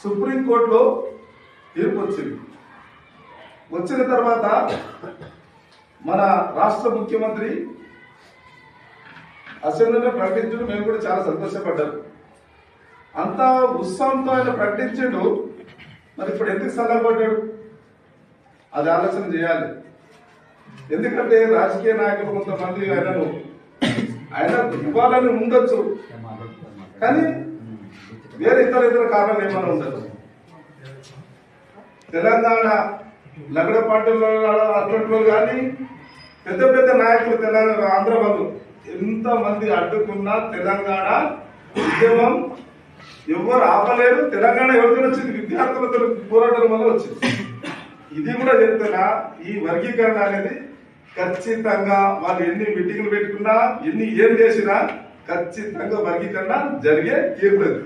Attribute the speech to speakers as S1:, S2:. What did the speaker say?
S1: సుప్రీంకోర్టులో తీర్పు వచ్చింది. వచ్చిన తర్వాత మన రాష్ట్ర ముఖ్యమంత్రి అసెంబ్లీలో ప్రకటించడం మేము కూడా చాలా సంతోషపడ్డారు. అంత ఉత్సాహంతో ఆయన ప్రకటించాడు. మరి ఇప్పుడు ఎందుకు సలహపడ్డాడు అది ఆలోచన చేయాలి. ఎందుకంటే రాజకీయ నాయకులు కొంతమంది ఆయన ఇవ్వాలని ఉండొచ్చు, కానీ వేరే ఇతర కారణాలు ఏమైనా ఉండదు. తెలంగాణ నగర పార్టీలో అటువంటి కానీ పెద్ద పెద్ద నాయకులు తెలంగాణ ఆంధ్ర వాళ్ళు ఎంతమంది అడ్డుకున్నా తెలంగాణ ఉద్యమం ఎవరు ఆపలేరు. తెలంగాణ ఎవరితో వచ్చింది? విద్యార్థులతో పోరాటం వల్ల వచ్చింది. ఇది కూడా చెప్తున్నా, ఈ వర్గీకరణ అనేది ఖచ్చితంగా వాళ్ళు ఎన్ని మీటింగ్లు పెట్టుకున్నా ఏం చేసినా ఖచ్చితంగా వర్గీకరణ జరిగే తీరుతుంది.